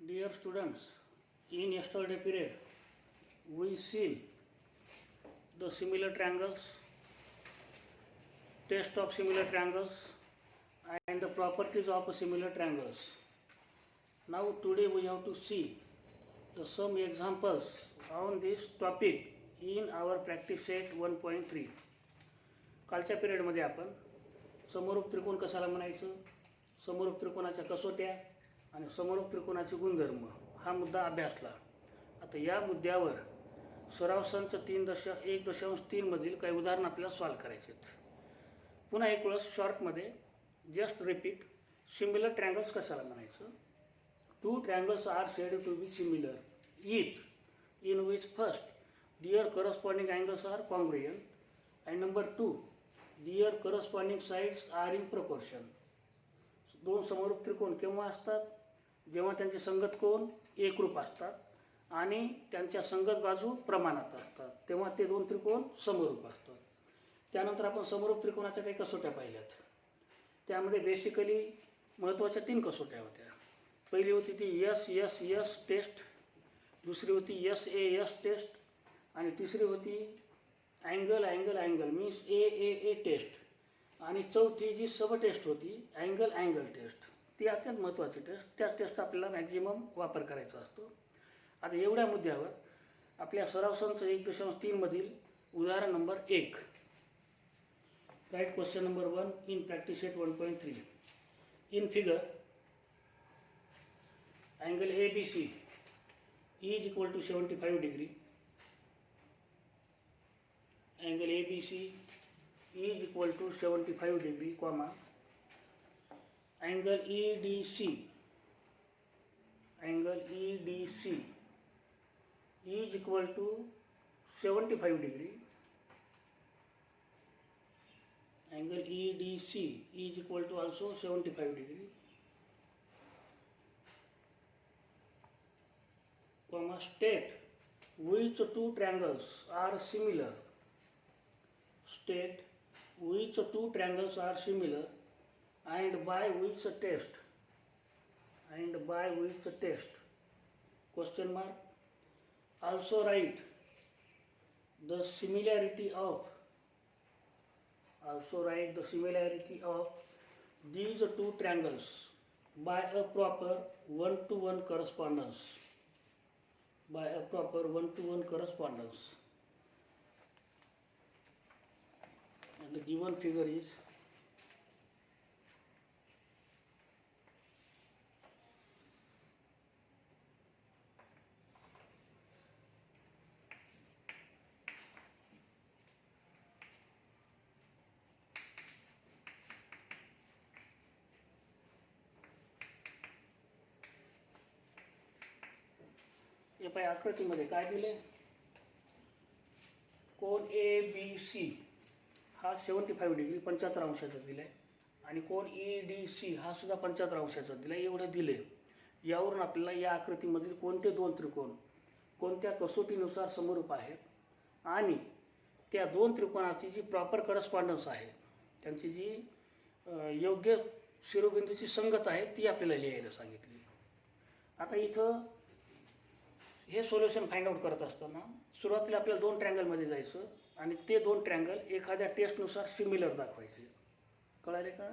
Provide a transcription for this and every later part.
Dear students, in yesterday period, we seen the similar triangles, test of similar triangles, and the properties of similar triangles. Now today we have to see some examples on this topic in our practice set 1.3. कालच्या पिरियडमध्ये आपण समरूप त्रिकोण कशाला म्हणायचं, समरूप त्रिकोणाच्या कसोट्या आणि समरूप त्रिकोणाचे गुणधर्म हा मुद्दा अभ्यासला. आता या मुद्द्यावर सराव संच 1.3 मधील काही उदाहरण आपल्याला सॉल्व करायचे आहेत. पुन्हा एक वेळेस शॉर्टमध्ये जस्ट रिपीट सिमिलर ट्रायंगल्स कशाला म्हणायचं. Two triangles are said to be similar if in which first their corresponding angles are congruent and number 2 their corresponding sides are in proportion. दोन समरूप त्रिकोण केव्हा असतात, जेव्हा त्यांचे संगत कोन एकरूप असतात आणि त्यांच्या संगत बाजू प्रमाणात असतात, तेव्हा ते दोन त्रिकोण समरूप असतात. त्यानंतर आपण समरूप त्रिकोणाच्या काही कसोट्या पाहिल्यात. त्यामध्ये बेसिकली महत्त्वाच्या 3 कसोट्या होत्या. पहिली होती ती एस टेस्ट, दुसरी होती एस टेस्ट आणि तिसरी होती अँगल मीन्स ए टेस्ट आणि चौथी जी सब टेस्ट होती अँगल टेस्ट. ती अत्यंत महत्त्वाची टेस्ट. त्या टेस्ट आपल्याला मॅक्झिमम वापर करायचा असतो. आता एवढ्या मुद्द्यावर आपल्या सराव संच 1.3 मधील उदाहरण number 1. Write question number 1 in practice set 1.3. In figure angle ABC is equal to 75 degree. Angle ABC is equal to 75 degree, comma. Angle EDC is equal to 75 degree. Angle EDC is equal to also 75 degree. Comma, state which two triangles are similar. State which two triangles are similar and by which test. Question mark. Also write the similarity of these two triangles by a proper one-to-one correspondence. And the given figure is हे पाय आकृतीमध्ये काय दिले, कोन ABC हा 75 degree 75 अंशाचा दिलाय आणि कोन EDC हा सुद्धा 75 अंशाचा दिलाय. एवढं दिले. यावरून आपल्याला या आकृतीमधील कोणते दोन त्रिकोण कोणत्या कसोटीनुसार समरूप आहेत आणि त्या दोन त्रिकोणाची जी प्रॉपर करस्पॉन्डन्स आहे, त्यांची जी योग्य शिरोबिंदूची संगत आहे ती आपल्याला लिहायला सांगितली. आता इथं हे सोल्युशन फाइंड आउट करत असताना सुरुवातीला आपल्याला 2 ट्रायंगलमध्ये जायचं आणि ते 2 ट्रायंगल एखाद्या टेस्टनुसार सिमिलर दाखवायचे. कळाले का.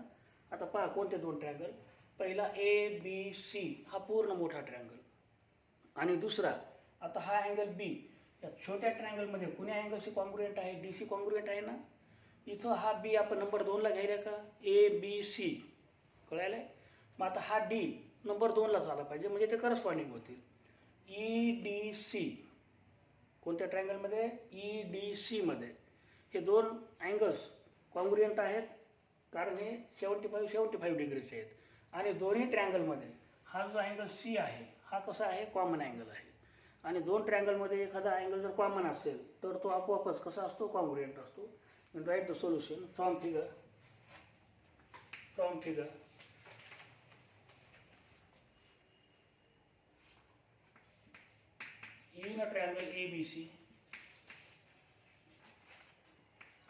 आता पहा कोणते 2 ट्रायंगल. पहिला ABC हा पूर्ण मोठा ट्रायंगल आणि दुसरा आता हा अँगल B. या छोट्या ट्रायंगलमध्ये कुण्या अँगलशी कॉन्ग्रुएंट आहे, DC कॉन्ग्रुएंट आहे ना. इथं हा B आपण नंबर 2ला घ्यायला का, ABC. कळाले. मग आता हा D नंबर 2लाच आला पाहिजे म्हणजे ते करस्पॉन्डिंग होतील. EDC कोणत्या ट्रायंगलमध्ये, EDC मध्ये हे 2 अँगल्स कॉन्ग्रुएंट आहेत कारण हे 75 डिग्रीचे आहेत आणि दोन्ही ट्रायंगलमध्ये हा जो अँगल C आहे हा कसा आहे, कॉमन अँगल आहे. आणि 2 ट्रायंगलमध्ये एखादा अँगल जर कॉमन असेल तर तो आपोआपच कसा असतो, कॉन्ग्रुएंट असतो. Write the solution from figure. In a triangle ABC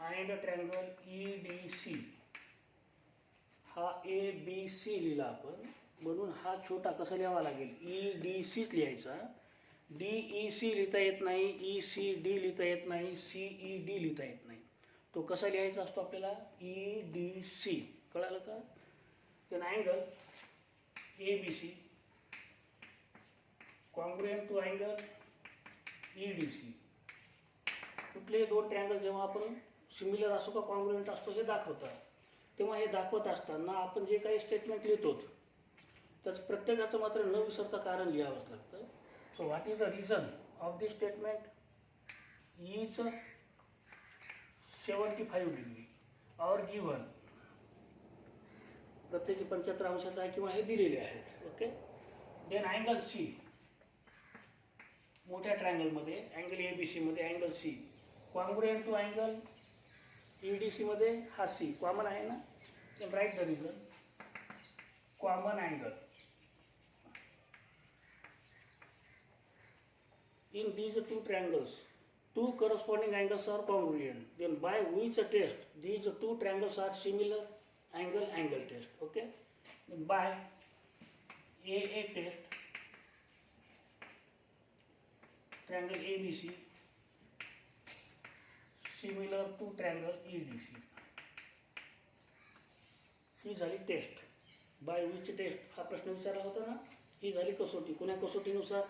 and a triangle EDC हा ABC लिहिला आपण म्हणून हा छोटा कसा लिहावा लागेल, EDCच लिहायचा. DEC लिहिता येत नाही, ECD लिहिता येत नाही, CED लिहिता येत नाही. तो कसा लिहायचा असतो आपल्याला, EDC. कळालं का? then angle ABC congruent to angle EDC. कुठलेही दोन ट्रँगल जेव्हा आपण सिमिलर असो का कॉन्ग्रुएंट असतो हे दाखवतात, तेव्हा हे दाखवत असताना आपण जे काही स्टेटमेंट लिहितो त्याचं प्रत्येकाचं मात्र न विसरता कारण लिहावंच लागतं. So what is the reason of this statement, is 75 degree और गिवन, प्रत्येकी 75 अंशाचा आहे किंवा हे दिलेले आहेत. ओके. देन अँगल सी, मोठ्या ट्रायंगलमध्ये अँगल ABC मध्ये angle C congruent to angle EDC मध्ये हा सी कॉमन आहे ना. Then write the reason, common angle in these two triangles, two corresponding angles are congruent. Then by which test these two triangles are similar, angle test. Okay. Then by AA test, triangle ABC similar to triangle EDC. ही झाली taste. Bye which taste हा प्रश्न विचारला होता ना. ही झाली कसोटी. कोण्या कसोटीनुसार,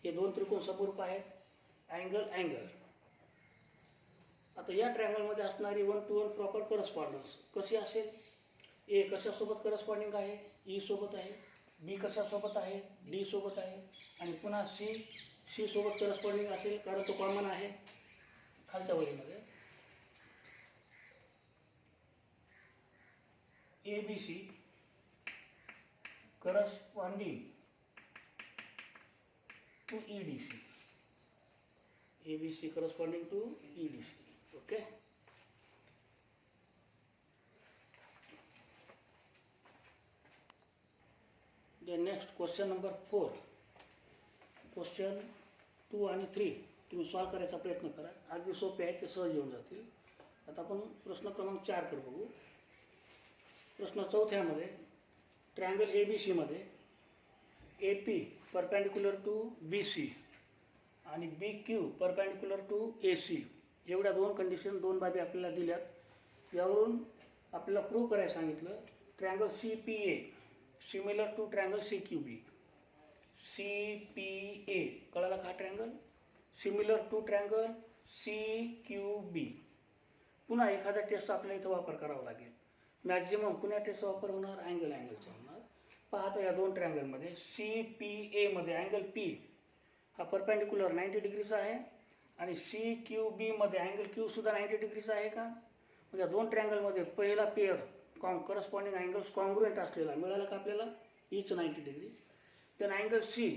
हे दोन त्रिकोण समरूप आहेत, अँगल. आता या ट्रायंगलमध्ये असणारी 1 to 1 प्रॉपर करस्पॉन्डन्स कशी असेल, ए कशासोबत करस्पॉन्डिंग आहे, ई सोबत आहे, बी कशासोबत आहे, डी सोबत आहे, आणि पुन्हा सी सोबत करस्पॉन्डिंग असेल कारण तो कॉमन आहे. खालच्या वळीमध्ये ABC corresponding to EDC. ABC corresponding to EDC. Okay. Then next question number 4. Question 2 आणि 3 तुम्ही सॉल्व करायचा प्रयत्न करा. अगदी सोपे आहेत, ते सहज येऊन जातील. आता आपण प्रश्न क्रमांक 4 कर बघू. प्रश्न चौथ्यामध्ये ट्रायंगल ABC मध्ये AP परपेंडिक्युलर टू BC आणि BQ परपेंडिक्युलर टू AC एवढ्या दोन कंडिशन, दोन बाबी आपल्याला दिल्यात. यावरून आपल्याला प्रूव्ह करायला सांगितलं triangle CPA similar to triangle CQB. CPA कळाला का triangle, similar to triangle CQB. पुन्हा एखादा टेस्ट आपल्याला इथं वापर करावा लागेल. मॅक्झिमम पुन्हा टेस्टचा वापर होणार, अँगलचा होणार. पाहता या दोन ट्रायंगलमध्ये CPA मध्ये अँगल P हा परपेंडिक्युलर 90 डिग्रीचा आहे आणि CQB मध्ये अँगल Q सुद्धा 90 डिग्रीचा आहे का. म्हणजे दोन ट्रायंगलमध्ये पहिला पेअर करस्पॉन्डिंग अँगल्स कॉन्ग्रुएंट असलेला मिळाला का आपल्याला, each 90 degree. Then angle C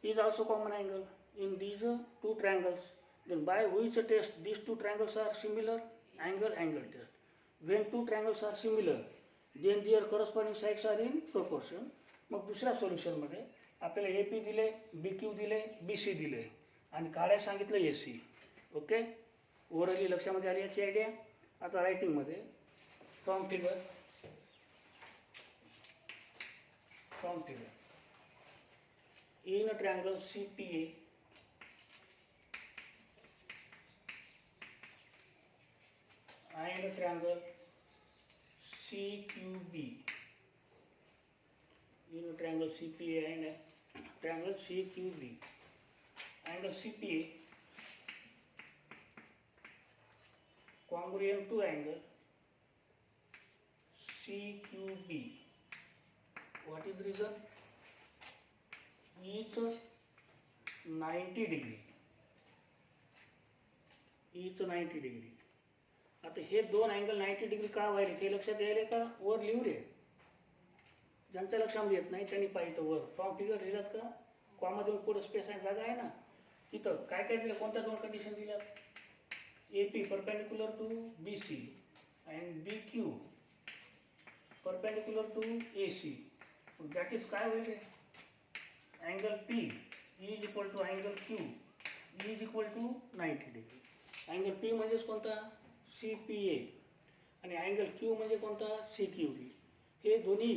is also common angle in these two triangles. Then by which test these two triangles are similar, angle test. when two triangles are similar then their corresponding sides are in proportion. मग दुसऱ्या सोल्युशनमध्ये आपल्याला AP दिले, BQ दिले, BC दिले आणि काढायला सांगितलं AC. Okay. Orally लक्षामध्ये आली याची आयडिया. आता रायटिंगमध्ये from figure in a triangle CPA and a triangle CQB, in a triangle CPA and a triangle CQB, angle CPA congruent to angle CQB. What is the reason? Each 90 degree. Each 90 degree. आता हे दोन angle 90 degree का व्हायले हे लक्षात यायले का, वर लिहू रे. ज्यांच्या लक्षामध्ये येत नाही त्यांनी पाहिजे वर फ्रॉम फिगर लिहिलात का, कॉमा देऊन पुढे स्पेस आहे, जागा आहे ना. तिथं काय काय दिलं, कोणत्या दोन कंडिशन दिल्यात, AP perpendicular to BC and BQ perpendicular to AC. That is काय होईल, angle P is equal to angle Q is equal to 90 degree. Angle P म्हणजेच कोणता, CPA आणि अँगल Q म्हणजे कोणता, CQB. हे दोन्ही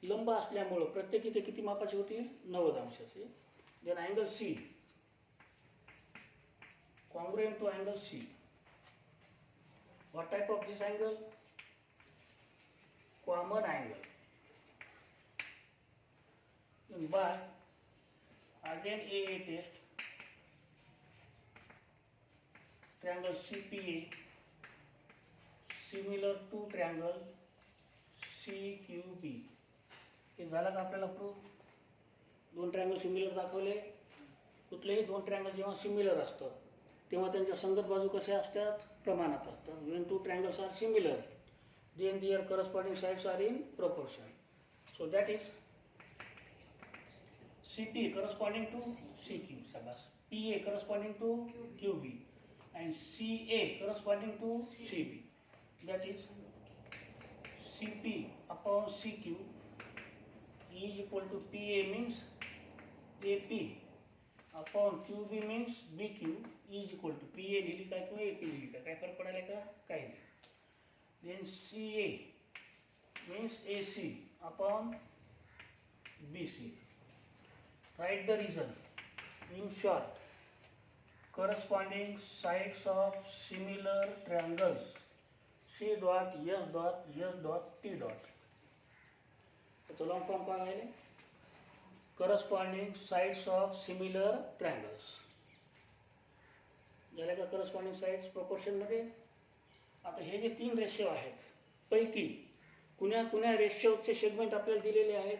लंब असल्यामुळं प्रत्येकी ते किती मापाचे होतील 90 अंशाचे. Then angle C congruent to angle C. What type of this angle? Common angle. Then by again AA test, triangle CPA similar to triangle CQB. हे झालं का आपल्याला प्रूफ? दोन ट्रायंगल सिमिलर दाखवले. कुठलेही दोन ट्रायंगल जेव्हा सिमिलर असतात तेव्हा त्यांच्या संगत बाजू कशा असतात? प्रमाणात असतात. when two triangles are similar then their corresponding sides are in proportion. So that is CP corresponding to CQ, PA corresponding to QB and CA corresponding to CB. That is CP upon CQ is equal to PA means AP upon QB means BQ is equal to PA लिहिली काय किंवा AP लिहिली काय फरक पडायला का? काही नाही. Then CA means AC upon BC. Write the reason. In short, corresponding sides of similar triangles C dot S dot S dot T dot. तो लॉन्ग फॉर्म काय आहे? corresponding sides of similar triangles. झालं का corresponding sides proportion मध्ये? आता हे जे तीन रेशिओ आहेत पैकी कुण्या कुण्या रेशिओचे सेगमेंट आपल्याला दिलेले आहेत?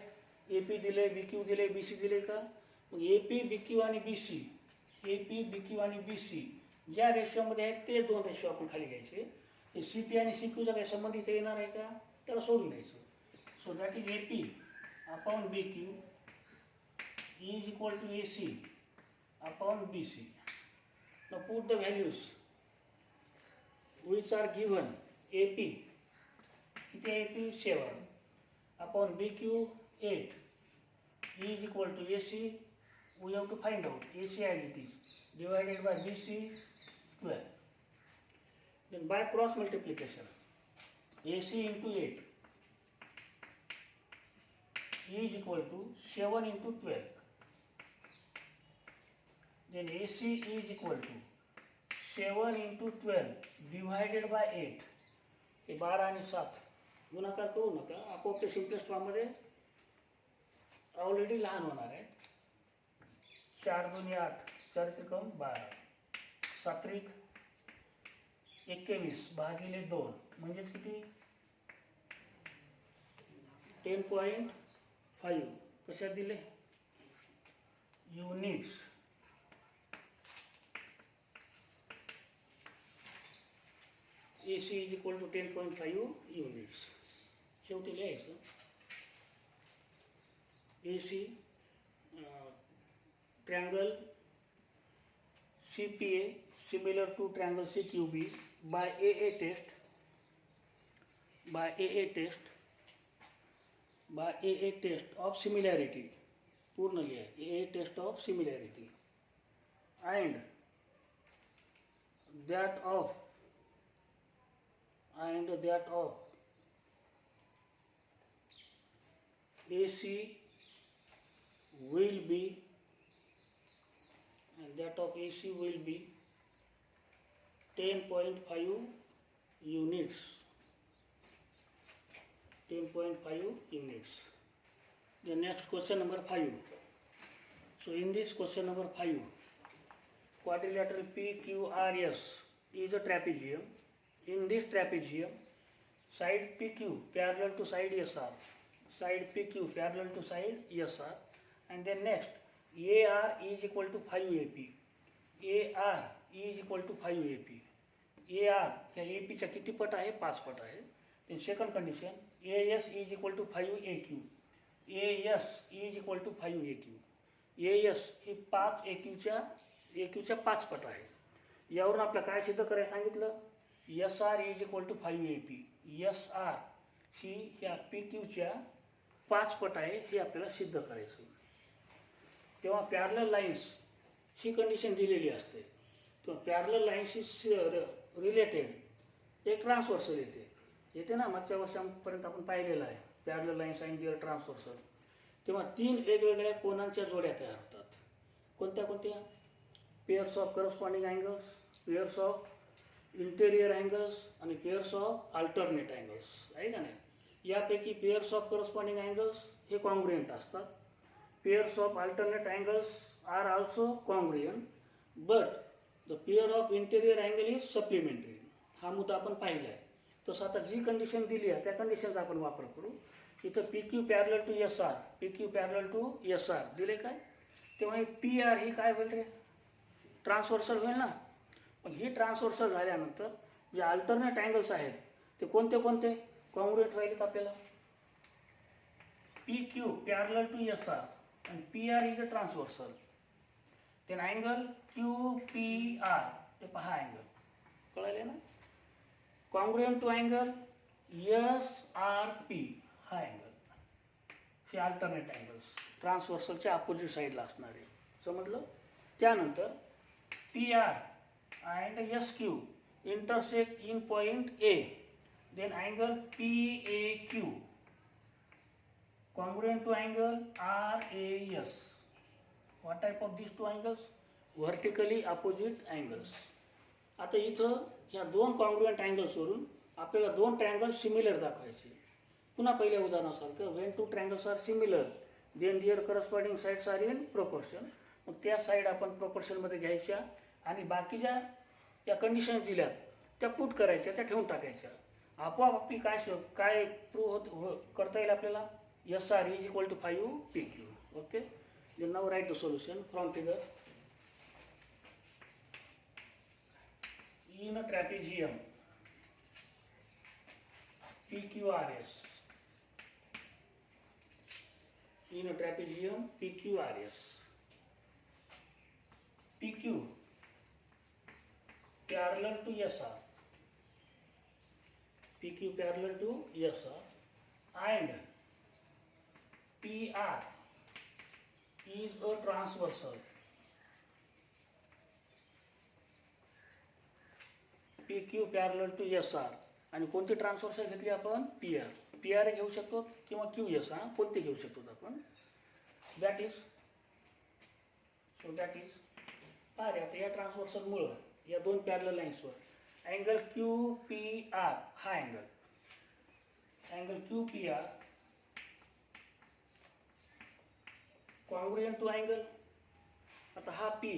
AP दिले, BQ दिले, BC दिले का? मग AP, BQ आणि BC, AP, BQ आणि BC ज्या रेशिओमध्ये आहेत ते दोन रेशिओ आपण खाली घ्यायचे. हे CP आणि CQचा काही संबंध इथे येणार आहे का? त्याला सोडून द्यायचं. So that is AP upon BQ is equal to AC upon BC. Now put the values which are given. AP किती आहे? AP 7 upon BQ 8 is equal to AC. We have to find out AC as it is divided by BC 12. Then by cross multiplication AC into 8 is equal to 7 into 12. Then AC is equal to 7 into 12 divided by 8. हे 12 आणि 7 गुणाकार करू नका, आपोआप ते simplest फॉर्ममध्ये already लहान होणार आहे. 4 2 8 4 त्रिकम 12 7 21 भागिले 2 म्हणजे किती? 10.5. कशात दिले? Units. AC is equal to 10.5 units. शेवटी लिहायचं AC triangle CPA similar to triangle CQB by AA test of similarity. पूर्ण लिहा. AA test of similarity and that of AC will be 10.5 units. 10.5 units. The next question number 5. So in this question number 5, quadrilateral PQRS is a trapezium. In this trapezium, side PQ parallel to side SR, side PQ parallel to side SR, and then next AR is equal to 5 AP. AR is equal to 5 AP. AR या AP चा किती पट आहे? 5 पट आहे. In second condition, AS is equal to 5 AQ. AS is equal to 5 AQ. AS ही 5 AQच्या 5 पट आहे. यावरून आपल्याला काय सिद्ध करायला सांगितलं? SR is equal to 5 AP. SR ही ह्या PQच्या 5 पट आहे हे आपल्याला सिद्ध करायचं. तेव्हा पॅरलल लाईन्स ही कंडिशन दिलेली असते. तेव्हा पॅरलल लाईन्सशी रिलेटेड एक ट्रान्सव्हर्सल येते ना, मागच्या वर्षापर्यंत आपण पाहिलेलं आहे. Parallel lines and their transversal, तेव्हा तीन वेगवेगळ्या कोनांच्या जोड्या तयार होतात. कोणत्या कोणत्या? Pairs of corresponding angles, pairs of interior angles आणि पेअर्स ऑफ अल्टरनेट अँगल्स, आहे का नाही. यापैकी पेअर्स ऑफ करस्पॉन्डिंग अँगल्स हे कॉन्ग्रुएंट असतात. Pairs of alternate angles are also congruent, but the pair of interior angle is supplementary. हा मुद्दा आपण पाहिला आहे. तसं आता जी कंडिशन दिली आहे त्या कंडिशनचा आपण वापर करू. इथं P Q parallel to S R, P Q parallel to S R दिले काय, तेव्हा पी आर ही काय होईल रे, ट्रान्सव्हर्सल होईल ना. पण ही ट्रान्सव्हर्सल झाल्यानंतर जे अल्टरनेट अँगल्स आहेत ते कोणते कोणते कॉन्ग्रुएंट व्हायलेत आपल्याला. P Q parallel to S R and PR is a transversal. Then angle QPR, ते पहा अँगल कळले ना. कॉन्ग्रुएंट टू अँगल SRP, हा अँगल, हे अल्टरनेट अँगल्स ट्रान्सव्हर्सलच्या अपोजिट साईडला असणारे, समजलं. त्यानंतर PR and SQ intersect in point A, then angle PAQ congruent to angle RAS. What type of these two angles? Vertically opposite angles. आता इथं ह्या दोन कॉन्ग्रुएंट अँगल्सवरून आपल्याला दोन ट्रायंगल सिमिलर दाखवायचे. पुन्हा पहिल्या उदाहरणासारखं, when two triangles are similar then their corresponding sides are in proportion. मग त्या साईड आपण प्रोपोर्शनमध्ये घ्यायच्या आणि बाकीच्या या कंडिशन्स दिल्यात त्या पुट करायच्या, त्या ठेवून टाकायच्या. आपोआप आपली काय प्रूव्ह करता येईल आपल्याला. SR is equal to 5 PQ. Okay. Then now write the solution from figure. In a trapezium, PQRS. In a trapezium, PQRS. PQ parallel to SR. PQ parallel to SR and PR is a transversal. PQ parallel to SR आणि कोणती transversal घेतली आपण, PR. PR घेऊ शकतो किंवा QS, हा कोणते घेऊ शकतो आपण. दॅट इज अरे आता या ट्रान्सव्हर्सलमुळं या दोन पॅरलल लाईन्सवर अँगल QPR, हा angle QPR congruent to angle. आता हा P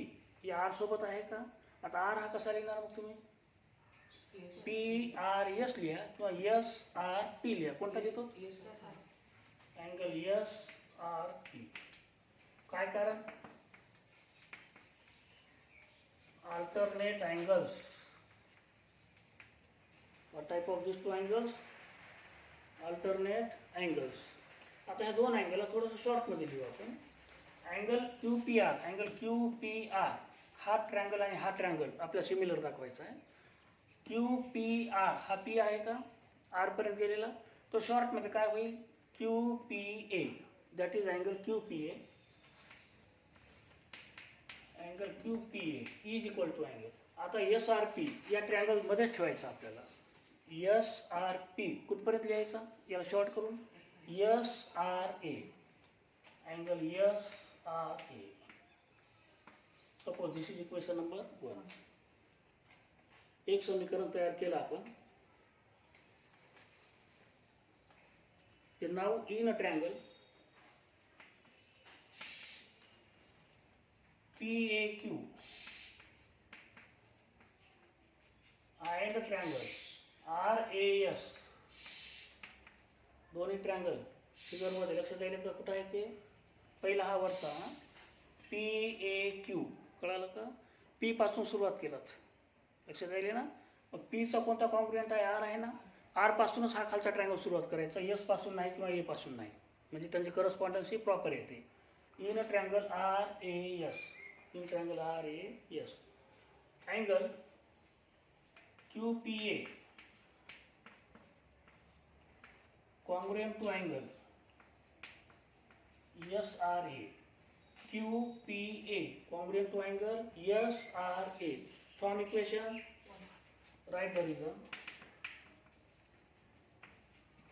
या R सोबत आहे का. आता R हा कसा लिहिणार मग तुम्ही, PRS लिहा किंवा SRP लिहा. कोणता घेतो, अँगल SRP. काय कारण, alternate angles. What type of this two angles, alternate angles. आता ह्या दोन अँगलला थोडंसं शॉर्टमध्ये लिहू आपण. अँगल QPR, हा ट्रँगल आणि हा ट्रँगल आपल्याला सिमिलर दाखवायचा आहे. QPR हा P आहे का, R पर्यंत गेलेला, तो शॉर्टमध्ये काय होईल, QPA. That is angle QPA. Angle QPA is equal to angle. आता SRP या ट्रँगलमध्येच ठेवायचं आपल्याला. SRP कुठपर्यंत लिहायचा, याला शॉर्ट करून SRA. Angle SRA. Suppose this is equation number 1. एक समीकरण तयार केलं आपण. नाव in a triangle PAQ and triangle RAS, दोन्ही ट्रँगल फिगरमध्ये लक्षात येईल का कुठं आहे ते. पहिला हा वरचा PAQ, कळालं का. P पासून सुरुवात केलात, लक्षात येईल ना. मग Pचा कोणता कॉन्ग्रुएंट आहे, R आहे ना. R पासूनच हा खालचा ट्रँगल सुरुवात करायचा, S पासून नाही किंवा A पासून नाही, म्हणजे त्यांची करस्पॉन्डन्स ही प्रॉपर येते. In triangle RAS, in triangle RAS angle QPA congruent to angle SRA. QPA congruent to angle SRA. From equation, write the reason.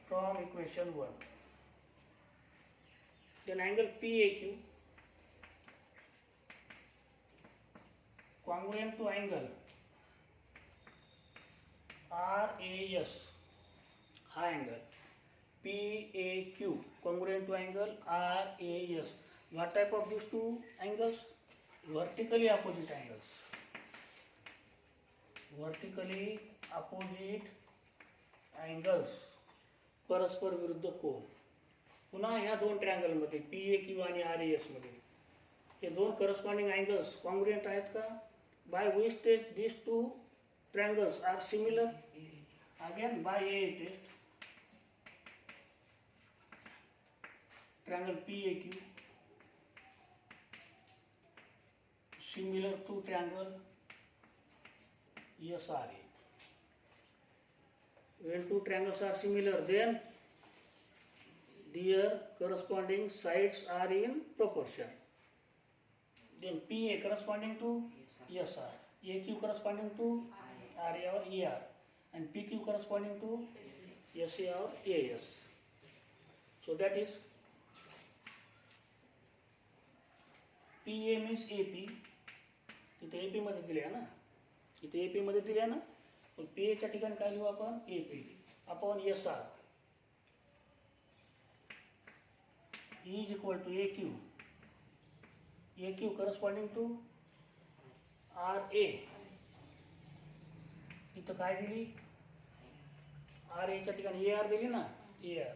From equation 1. Then angle PAQ congruent to angle RAS, high angle. PAQ congruent to angle RAS. What type of these two angles? Vertically opposite angles. Vertically opposite angles. परस्पर विरुद्ध कोन. पुन्हा ह्या दोन triangle मध्ये PAQ आणि RAS मध्ये हे दोन करस्पॉन्डिंग अँगल्स कॉन्ग्रुएंट आहेत का? By which test this two triangles are similar? Again by A test. triangle PAQ similar to triangle SRA. When two triangles are similar, then their corresponding sides are in proportion. Then PA corresponding to SR, AQ corresponding to RA or ER, and PQ corresponding to SA or AS. So that is PA means AP. इथे AP मध्ये दिले आहे ना, इथे AP मध्ये दिले आहे ना, मग PA च्या ठिकाणी काय लिहू आपण? AP upon SR is equal to AQ. AQ corresponding to RA. इथं काय दिली? RA च्या ठिकाणी AR दिली ना, AR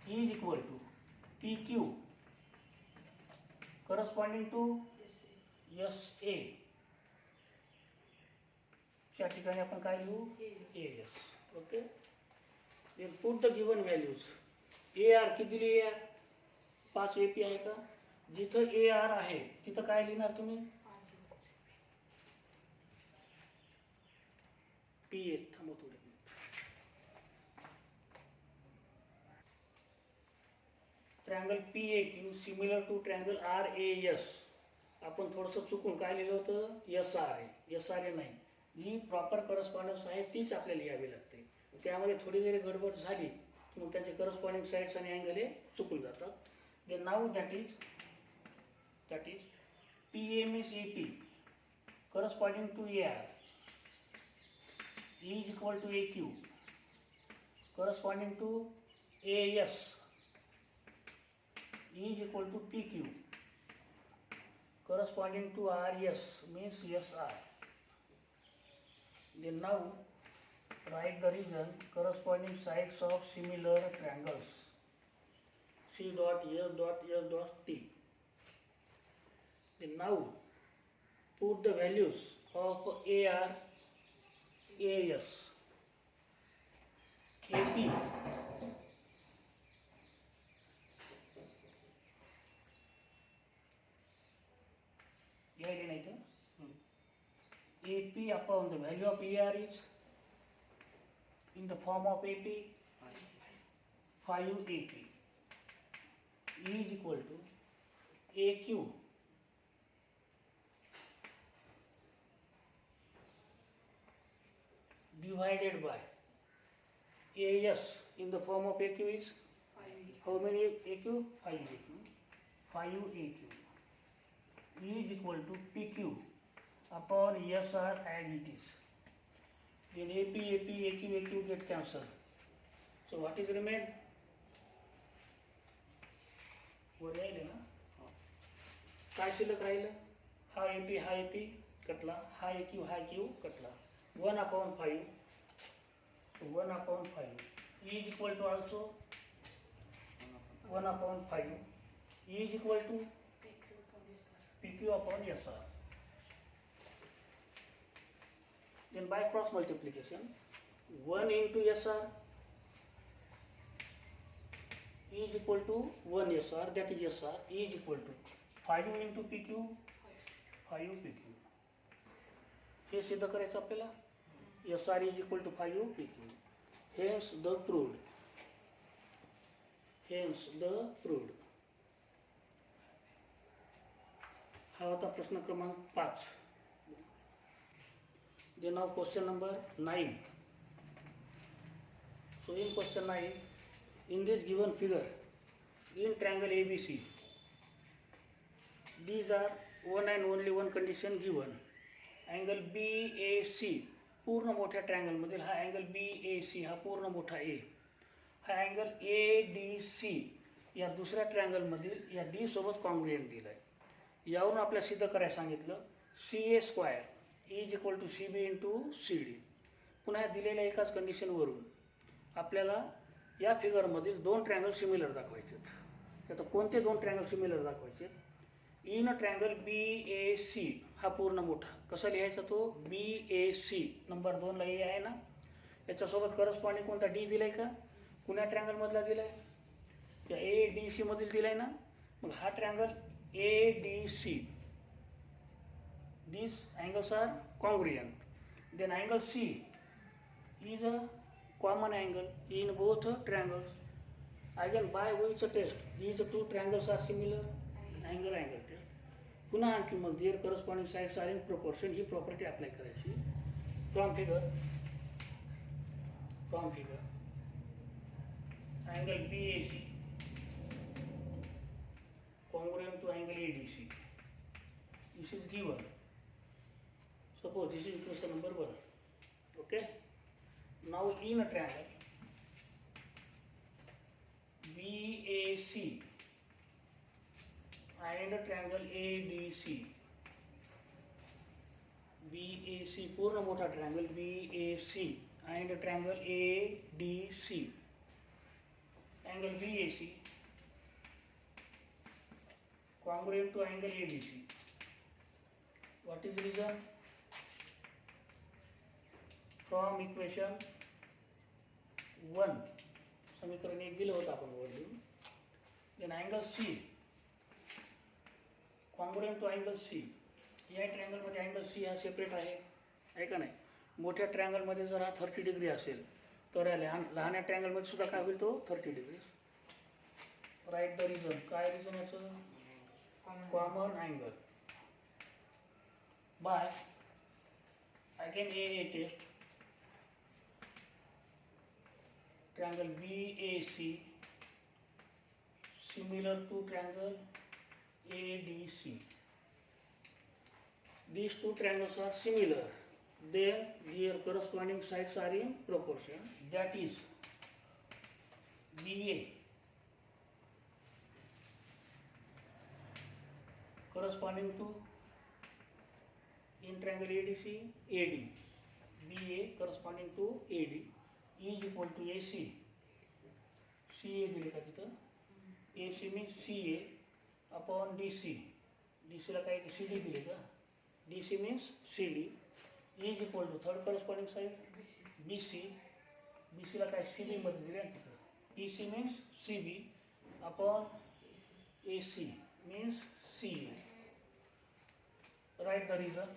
is equal to PQ corresponding to SA. च्या ठिकाणी आपण काय लिहू? AS. Okay. Then put the given values. AR किती दिली? AR 5 AP आहे का? जिथं AR आहे तिथं काय लिहिणार तुम्ही? PA. थांबा थोडे. Triangle PAQ similar to triangle RAS. आपण थोडंसं चुकून काय लिहिलं होतं? SRA. SRA नाही, जी प्रॉपर करस्पॉन्डन्स आहे तीच आपल्याला लिहावी लागते. त्यामध्ये थोडी जरी गडबड झाली की मग त्याचे करस्पॉन्डिंग साइड्स आणि अँगल हे चुकून जातात. Then now that is PA means AP corresponding to AR is equal to AQ corresponding to AS is equal to PQ corresponding to RS means SR. Then now write the region corresponding sides of similar triangles C dot S dot S dot T. Then now put the values of AR, AS, AP, AP upon the value of AR is in the form of AP 5 AP is equal to AQ divided by AS in the form of AQ is how many AQ? 5 AQ. 5 AQ is equal to PQ upon SR as it is. Then AP, AP, AQ, AQ get cancelled. So what is remain? वर राहिले ना, काय शिल्लक राहिलं? हा AP, हा AP कटला, हा AQ, हा AQ catla. 1 upon 5. So 1 upon 5 is equal to also 1 upon 5 is equal to PQ upon SR. Then by cross multiplication 1 into SR is equal to 1 SR, that is SR is equal to 5 into PQ 5 PQ. हे सिद्ध करायचं आपल्याला. SR is equal to 5 PQ. Hence the proved. हा होता प्रश्न क्रमांक 5. Then now question number 9. So in question 9, in this given figure, in triangle ABC, these are one and only one condition given. Angle BAC पूर्ण मोठ्या ट्रायंगलमधील हा angle BAC हा पूर्ण मोठा A, हा अँगल ADC या दुसऱ्या ट्रायंगलमधील या D सोबत कॉन्ग्रुएंट दिला आहे. यावरून आपल्याला सिद्ध करायला सांगितलं CA square is equal to CB into CD. पुन्हा दिलेल्या एकाच कंडिशनवरून आपल्याला या फिगरमधील दोन ट्रायंगल सिमिलर दाखवायचे आहेत. आता कोणते दोन ट्रायंगल सिमिलर दाखवायचे? इन ट्रायंगल BAC हा पूर्ण मोठा कसा लिहायचा तो BAC नंबर 2 ला A आहे ना, याच्यासोबत करस्पॉन्डिंग कोणता D दिलाय का? कुण्या ट्रायंगलमधला दिलाय? त्या ADC मधील दिलाय ना. मग हा triangle ADC, these angles are congruent. Then angle C is a common angle in both triangles. Again, by which test these two triangles are similar? Angle test. पुन्हा आणखी मग their corresponding sides are in proportion ही property apply करायची. From figure angle BAC congruent to angle ADC. This is given. Suppose this is equation number 1. Okay. Now in a triangle BAC and a triangle ADC, BAC पूर्ण मोठा triangle BAC and a triangle ADC. Angle BAC congruent to angle ADC. What is the reason? From equation 1 समीकरण 1 दिलं होतं आपण वर लिहून. Then angle C congruent to angle C. या ट्रायंगलमध्ये angle C हा सेपरेट आहे का नाही? मोठ्या ट्रायंगलमध्ये जर हा 30 डिग्री असेल तर लहान्या ट्रायंगलमध्ये सुद्धा काय होईल तो 30 डिग्री. Write the reason. काय रिझन याचं? Common angle. By again AA test. Triangle BAC similar to triangle ADC. These two triangles are similar. Their corresponding sides are in proportion. That is BA corresponding to in triangle ADC AD. BA corresponding to AD is equal to AC. CA दिले का तिथं? AC means CA upon DC. DC ला काय CD दिले का? DC means CD is equal to third corresponding side BC. BC ला काय CB मध्ये दिले ना तिथं. EC means CB upon AC means CA. Write the reason.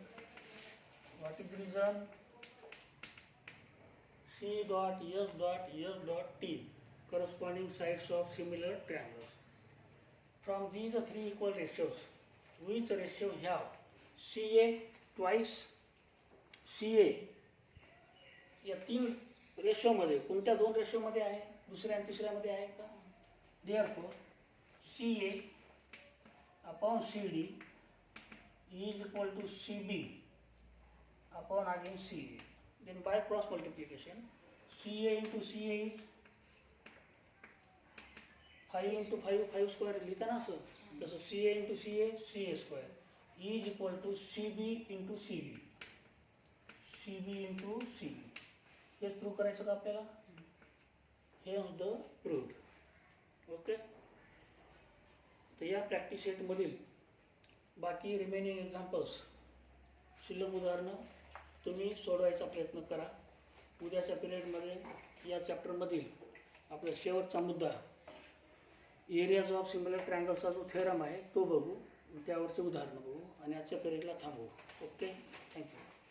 What is the reason? C dot S dot S dot T corresponding sides of similar triangles. From these three equal ratios, which ratio have CA twice CA या तीन ratio मध्ये कोणत्या दोन ratio मध्ये आहे? दुसऱ्या आणि तिसऱ्या मध्ये आहे का? Therefore CA upon CD is equal to CB upon again CA. Then by cross multiplication, CA into CA is 5 into 5 square लिहिता ना असं. तसं CA into CA CA square is equal to CB into CB into CB. हेच prove करायचं का आपल्याला? हेच the proved. Okay. तर या प्रॅक्टिस सेटमधील बाकी रिमेनिंग एक्झाम्पल्स शिल्लक उदाहरणं तुम्ही सोडवायचा प्रयत्न करा. उद्याच्या पिरियडमध्ये या चॅप्टरमधील आपला शेवटचा मुद्दा एरियाज ऑफ सिमिलर ट्रायंगल्सचा जो थेरम आहे तो बघू, त्यावरचे उदाहरणं बघू आणि आजच्या पिरियडला थांबवू. Okay, thank you.